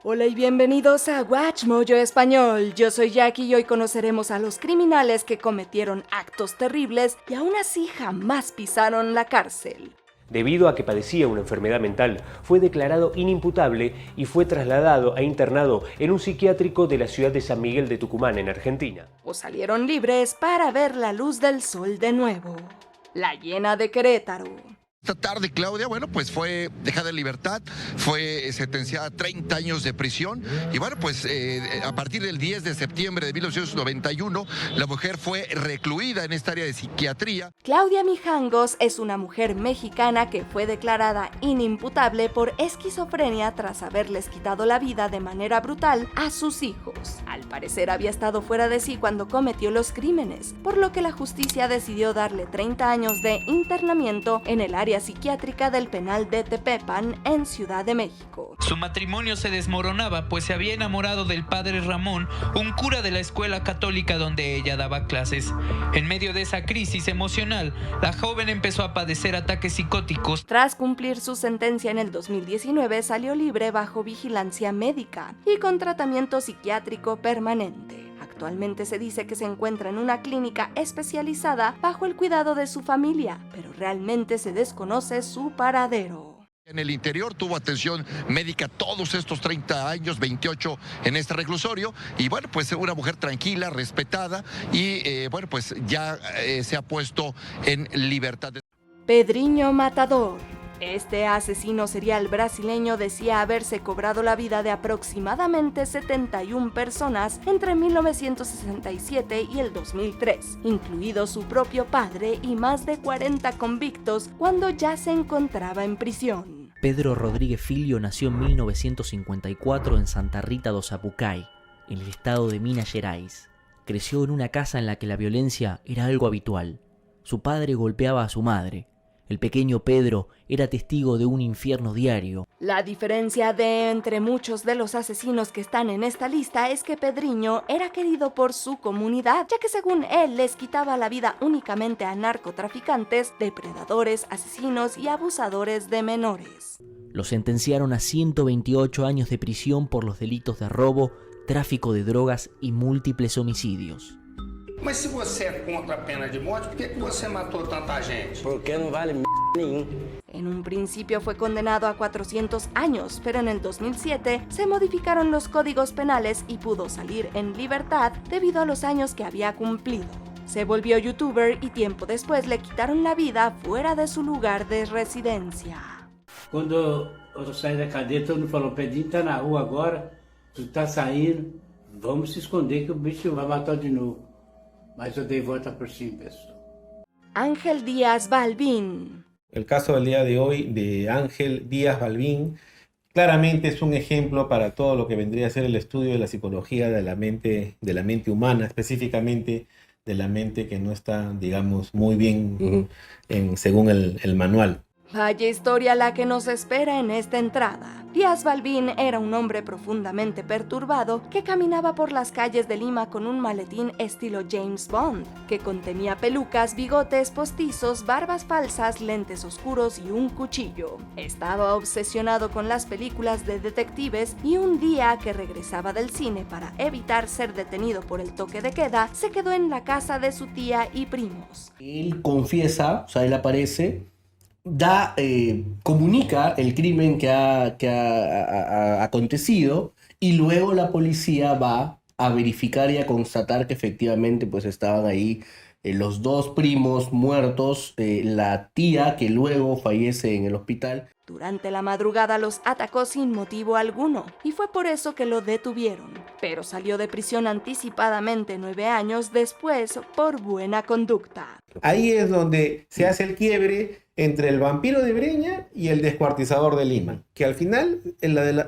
Hola y bienvenidos a Watch Mojo Español. Yo soy Jackie y hoy conoceremos a los criminales que cometieron actos terribles y aún así jamás pisaron la cárcel. Debido a que padecía una enfermedad mental, fue declarado inimputable y fue trasladado e internado en un psiquiátrico de la ciudad de San Miguel de Tucumán, en Argentina. O salieron libres para ver la luz del sol de nuevo. La Hiena de Querétaro. Esta tarde, Claudia, pues fue dejada en libertad, fue sentenciada a 30 años de prisión y pues a partir del 10 de septiembre de 1991, la mujer fue recluida en esta área de psiquiatría. Claudia Mijangos es una mujer mexicana que fue declarada inimputable por esquizofrenia tras haberles quitado la vida de manera brutal a sus hijos. Al parecer había estado fuera de sí cuando cometió los crímenes, por lo que la justicia decidió darle 30 años de internamiento en el área psiquiátrica del penal de Tepepan en Ciudad de México. Su matrimonio se desmoronaba pues se había enamorado del padre Ramón, un cura de la escuela católica donde ella daba clases. En medio de esa crisis emocional, la joven empezó a padecer ataques psicóticos. Tras cumplir su sentencia en el 2019, salió libre bajo vigilancia médica y con tratamiento psiquiátrico permanente. Actualmente se dice que se encuentra en una clínica especializada bajo el cuidado de su familia, pero realmente se desconoce su paradero. En el interior tuvo atención médica todos estos 30 años, 28 en este reclusorio, y pues una mujer tranquila, respetada, y pues ya se ha puesto en libertad. Pedrinho Matador. Este asesino serial brasileño decía haberse cobrado la vida de aproximadamente 71 personas entre 1967 y el 2003, incluido su propio padre y más de 40 convictos cuando ya se encontraba en prisión. Pedro Rodríguez Filho nació en 1954 en Santa Rita do Sapucaí, en el estado de Minas Gerais. Creció en una casa en la que la violencia era algo habitual. Su padre golpeaba a su madre. El pequeño Pedro era testigo de un infierno diario. La diferencia entre muchos de los asesinos que están en esta lista es que Pedrinho era querido por su comunidad, ya que según él les quitaba la vida únicamente a narcotraficantes, depredadores, asesinos y abusadores de menores. Lo sentenciaron a 128 años de prisión por los delitos de robo, tráfico de drogas y múltiples homicidios. Mas se você é contra a pena de morte, por que você matou tanta gente? Porque no vale nenhum. En un principio fue condenado a 400 años, pero en el 2007 se modificaron los códigos penales y pudo salir en libertad debido a los años que había cumplido. Se volvió youtuber y tiempo después le quitaron la vida fuera de su lugar de residencia. Quando eu saí da cadeia, todo mundo falou: Pedrinho tá na rua agora, tu tá saindo, vamos se esconder que o bicho vai matar de novo. Mas eu dei volta por cima, pessoal. Ángel Díaz Balbín. El caso del día de hoy de Ángel Díaz Balbín claramente es un ejemplo para todo lo que vendría a ser el estudio de la psicología de la mente humana, específicamente de la mente que no está, digamos, muy bien según el manual. Vaya historia la que nos espera en esta entrada. Díaz Balbín era un hombre profundamente perturbado que caminaba por las calles de Lima con un maletín estilo James Bond, que contenía pelucas, bigotes postizos, barbas falsas, lentes oscuros y un cuchillo. Estaba obsesionado con las películas de detectives y un día que regresaba del cine para evitar ser detenido por el toque de queda, se quedó en la casa de su tía y primos. Él confiesa, o sea, él aparece, comunica el crimen que ha acontecido y luego la policía va a verificar y a constatar que efectivamente pues estaban ahí los dos primos muertos, la tía que luego fallece en el hospital. Durante la madrugada los atacó sin motivo alguno y fue por eso que lo detuvieron, pero salió de prisión anticipadamente 9 años después por buena conducta. Ahí es donde se hace el quiebre entre el vampiro de Breña y el descuartizador de Lima, que al final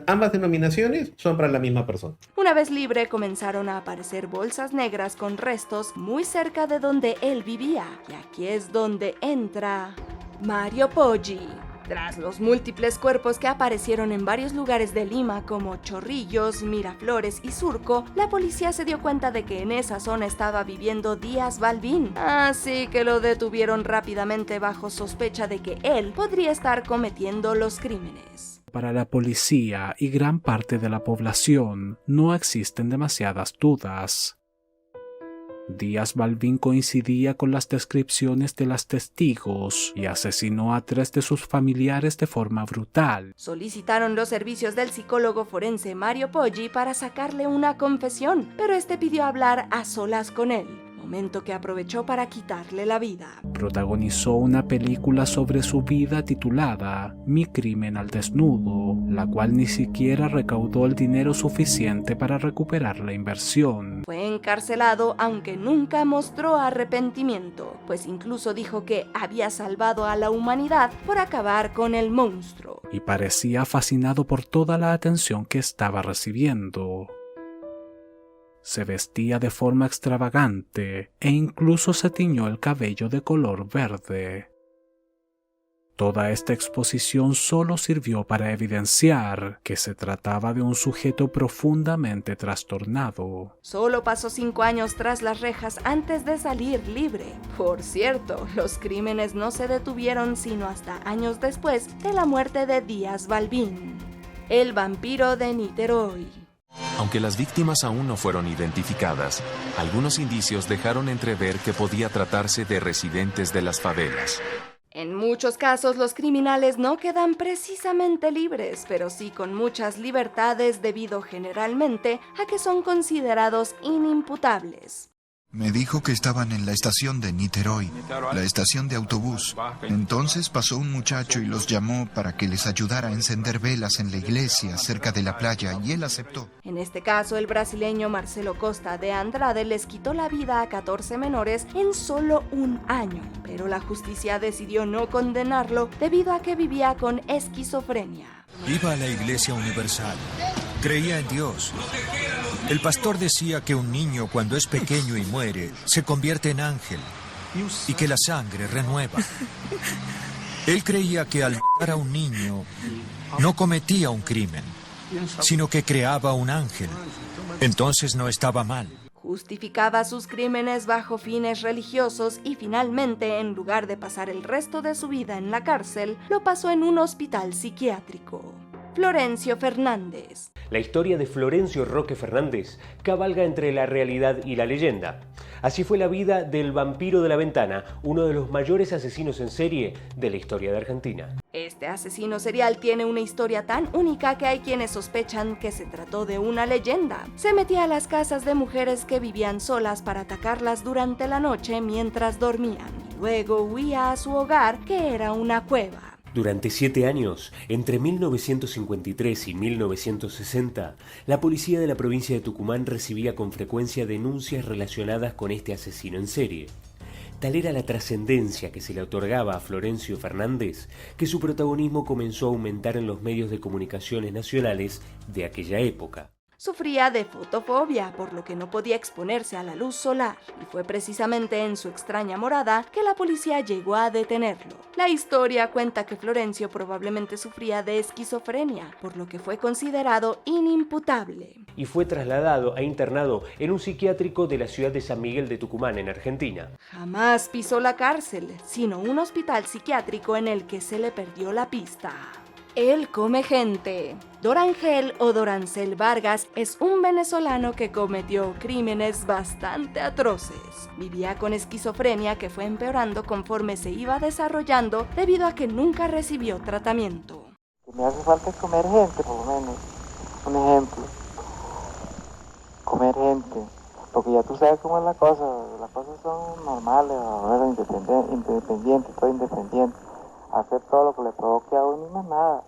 ambas denominaciones son para la misma persona. Una vez libre comenzaron a aparecer bolsas negras con restos muy cerca de donde él vivía, y aquí es donde entra Mario Poggi. Tras los múltiples cuerpos que aparecieron en varios lugares de Lima como Chorrillos, Miraflores y Surco, la policía se dio cuenta de que en esa zona estaba viviendo Díaz Balbín, así que lo detuvieron rápidamente bajo sospecha de que él podría estar cometiendo los crímenes. Para la policía y gran parte de la población no existen demasiadas dudas. Díaz Balbín coincidía con las descripciones de las testigos y asesinó a 3 de sus familiares de forma brutal. Solicitaron los servicios del psicólogo forense Mario Poggi para sacarle una confesión, pero este pidió hablar a solas con él, momento que aprovechó para quitarle la vida. Protagonizó una película sobre su vida titulada Mi crimen al desnudo, la cual ni siquiera recaudó el dinero suficiente para recuperar la inversión. Fue encarcelado, aunque nunca mostró arrepentimiento, pues incluso dijo que había salvado a la humanidad por acabar con el monstruo. Y parecía fascinado por toda la atención que estaba recibiendo. Se vestía de forma extravagante e incluso se tiñó el cabello de color verde. Toda esta exposición solo sirvió para evidenciar que se trataba de un sujeto profundamente trastornado. Solo pasó 5 años tras las rejas antes de salir libre. Por cierto, los crímenes no se detuvieron sino hasta años después de la muerte de Díaz Balbín, el vampiro de Niterói. Aunque las víctimas aún no fueron identificadas, algunos indicios dejaron entrever que podía tratarse de residentes de las favelas. En muchos casos los criminales no quedan precisamente libres, pero sí con muchas libertades debido generalmente a que son considerados inimputables. Me dijo que estaban en la estación de Niterói, la estación de autobús. Entonces pasó un muchacho y los llamó para que les ayudara a encender velas en la iglesia cerca de la playa y él aceptó. En este caso, el brasileño Marcelo Costa de Andrade les quitó la vida a 14 menores en solo 1 año, pero la justicia decidió no condenarlo debido a que vivía con esquizofrenia. Iba a la Iglesia Universal. Creía en Dios. El pastor decía que un niño cuando es pequeño y muere, se convierte en ángel y que la sangre renueva. Él creía que al matar a un niño no cometía un crimen, sino que creaba un ángel. Entonces no estaba mal. Justificaba sus crímenes bajo fines religiosos y finalmente, en lugar de pasar el resto de su vida en la cárcel, lo pasó en un hospital psiquiátrico. Florencio Fernández. La historia de Florencio Roque Fernández cabalga entre la realidad y la leyenda. Así fue la vida del vampiro de la ventana, uno de los mayores asesinos en serie de la historia de Argentina. Este asesino serial tiene una historia tan única que hay quienes sospechan que se trató de una leyenda. Se metía a las casas de mujeres que vivían solas para atacarlas durante la noche mientras dormían. Luego huía a su hogar, que era una cueva. Durante 7 años, entre 1953 y 1960, la policía de la provincia de Tucumán recibía con frecuencia denuncias relacionadas con este asesino en serie. Tal era la trascendencia que se le otorgaba a Florencio Fernández que su protagonismo comenzó a aumentar en los medios de comunicaciones nacionales de aquella época. Sufría de fotofobia, por lo que no podía exponerse a la luz solar, y fue precisamente en su extraña morada que la policía llegó a detenerlo. La historia cuenta que Florencio probablemente sufría de esquizofrenia, por lo que fue considerado inimputable. Y fue trasladado e internado en un psiquiátrico de la ciudad de San Miguel de Tucumán, en Argentina. Jamás pisó la cárcel, sino un hospital psiquiátrico en el que se le perdió la pista. Él come gente. Dorangel o Dorancel Vargas es un venezolano que cometió crímenes bastante atroces. Vivía con esquizofrenia que fue empeorando conforme se iba desarrollando debido a que nunca recibió tratamiento. Me hace falta comer gente, por lo menos. Un ejemplo. Comer gente. Porque ya tú sabes cómo es la cosa. Las cosas son normales, ahora independiente, todo independiente. Hacer todo lo que le provoque a uno y más nada.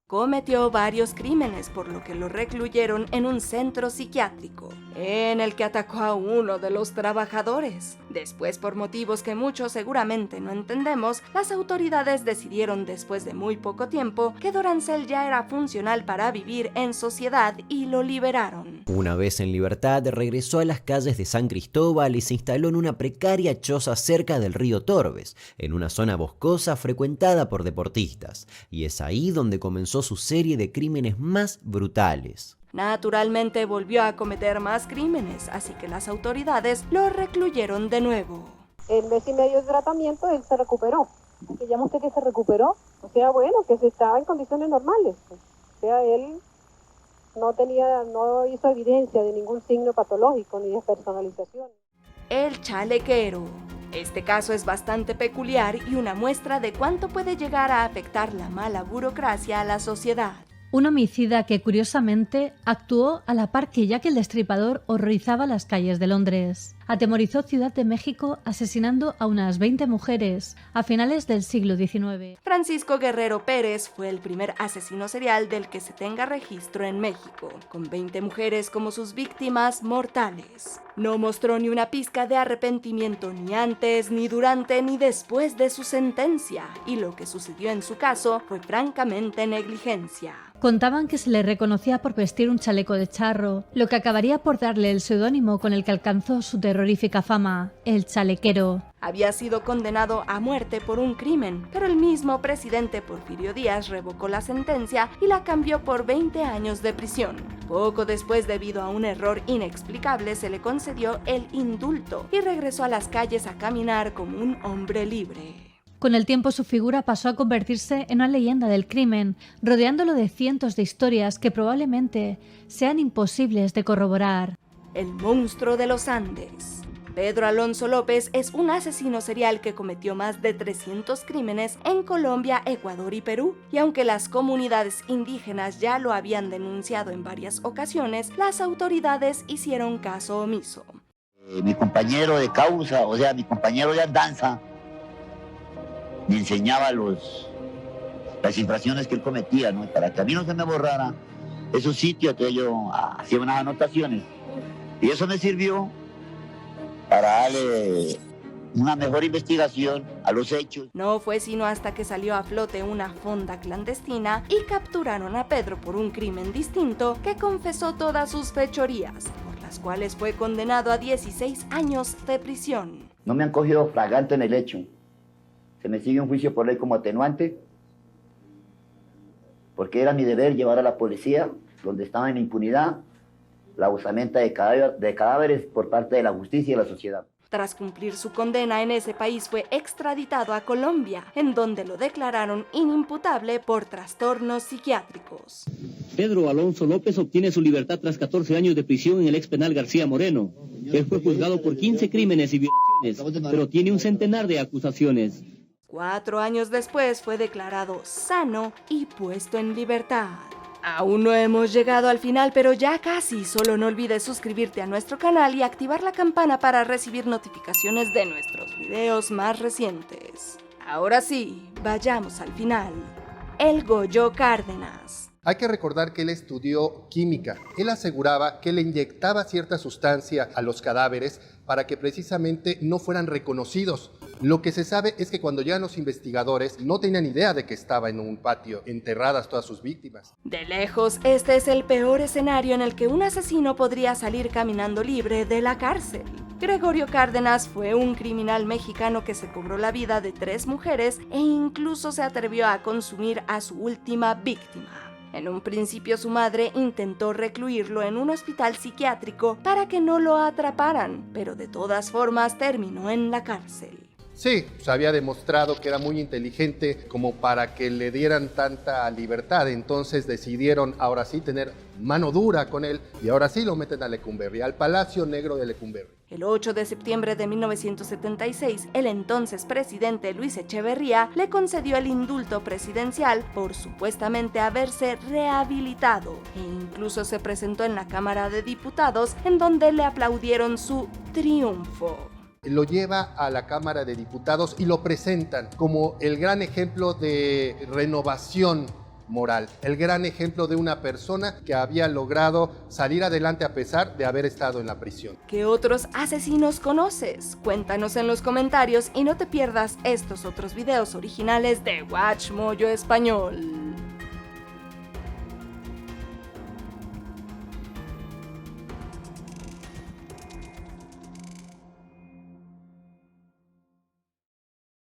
Cometió varios crímenes, por lo que lo recluyeron en un centro psiquiátrico, en el que atacó a uno de los trabajadores. Después, por motivos que muchos seguramente no entendemos, las autoridades decidieron después de muy poco tiempo que Dorancel ya era funcional para vivir en sociedad y lo liberaron. Una vez en libertad, regresó a las calles de San Cristóbal y se instaló en una precaria choza cerca del río Torbes, en una zona boscosa frecuentada por deportistas. Y es ahí donde comenzó su serie de crímenes más brutales. Naturalmente volvió a cometer más crímenes, así que las autoridades lo recluyeron de nuevo. En mes y medio de tratamiento él se recuperó. Que llama usted que se recuperó, o sea, bueno, que se estaba en condiciones normales. O sea, él no hizo evidencia de ningún signo patológico ni de personalización. El chalequero. Este caso es bastante peculiar y una muestra de cuánto puede llegar a afectar la mala burocracia a la sociedad. Un homicida que, curiosamente, actuó a la par que Jack el Destripador horrorizaba las calles de Londres. Atemorizó Ciudad de México asesinando a unas 20 mujeres a finales del siglo XIX. Francisco Guerrero Pérez fue el primer asesino serial del que se tenga registro en México, con 20 mujeres como sus víctimas mortales. No mostró ni una pizca de arrepentimiento ni antes, ni durante, ni después de su sentencia, y lo que sucedió en su caso fue francamente negligencia. Contaban que se le reconocía por vestir un chaleco de charro, lo que acabaría por darle el seudónimo con el que alcanzó su terrorífica fama, el chalequero. Había sido condenado a muerte por un crimen, pero el mismo presidente Porfirio Díaz revocó la sentencia y la cambió por 20 años de prisión. Poco después, debido a un error inexplicable, se le concedió el indulto y regresó a las calles a caminar como un hombre libre. Con el tiempo su figura pasó a convertirse en una leyenda del crimen, rodeándolo de cientos de historias que probablemente sean imposibles de corroborar. El monstruo de los Andes. Pedro Alonso López es un asesino serial que cometió más de 300 crímenes en Colombia, Ecuador y Perú. Y aunque las comunidades indígenas ya lo habían denunciado en varias ocasiones, las autoridades hicieron caso omiso. Mi compañero de causa, o sea, mi compañero de andanza, me enseñaba las infracciones que él cometía, ¿no? Para que a mí no se me borrara esos sitios, que yo hacía unas anotaciones. Y eso me sirvió para darle una mejor investigación a los hechos. No fue sino hasta que salió a flote una fonda clandestina y capturaron a Pedro por un crimen distinto que confesó todas sus fechorías, por las cuales fue condenado a 16 años de prisión. No me han cogido flagrante en el hecho. Se me sigue un juicio por ley como atenuante, porque era mi deber llevar a la policía, donde estaba en impunidad, la osamenta de cadáveres por parte de la justicia y la sociedad. Tras cumplir su condena en ese país, fue extraditado a Colombia, en donde lo declararon inimputable por trastornos psiquiátricos. Pedro Alonso López obtiene su libertad tras 14 años de prisión en el ex penal García Moreno. Él fue juzgado por 15 crímenes y violaciones, pero tiene un centenar de acusaciones. 4 años después fue declarado sano y puesto en libertad. Aún no hemos llegado al final, pero ya casi. Solo no olvides suscribirte a nuestro canal y activar la campana para recibir notificaciones de nuestros videos más recientes. Ahora sí, vayamos al final. El Goyo Cárdenas. Hay que recordar que él estudió química. Él aseguraba que le inyectaba cierta sustancia a los cadáveres para que precisamente no fueran reconocidos. Lo que se sabe es que cuando llegan los investigadores no tenían idea de que estaba en un patio enterradas todas sus víctimas. De lejos, este es el peor escenario en el que un asesino podría salir caminando libre de la cárcel. Gregorio Cárdenas fue un criminal mexicano que se cobró la vida de 3 mujeres e incluso se atrevió a consumir a su última víctima. En un principio su madre intentó recluirlo en un hospital psiquiátrico para que no lo atraparan, pero de todas formas terminó en la cárcel. Sí, se había demostrado que era muy inteligente como para que le dieran tanta libertad, entonces decidieron ahora sí tener mano dura con él y ahora sí lo meten a Lecumberri, al Palacio Negro de Lecumberri. El 8 de septiembre de 1976, el entonces presidente Luis Echeverría le concedió el indulto presidencial por supuestamente haberse rehabilitado e incluso se presentó en la Cámara de Diputados, en donde le aplaudieron su triunfo. Lo lleva a la Cámara de Diputados y lo presentan como el gran ejemplo de renovación moral, el gran ejemplo de una persona que había logrado salir adelante a pesar de haber estado en la prisión. ¿Qué otros asesinos conoces? Cuéntanos en los comentarios y no te pierdas estos otros videos originales de WatchMojo Español.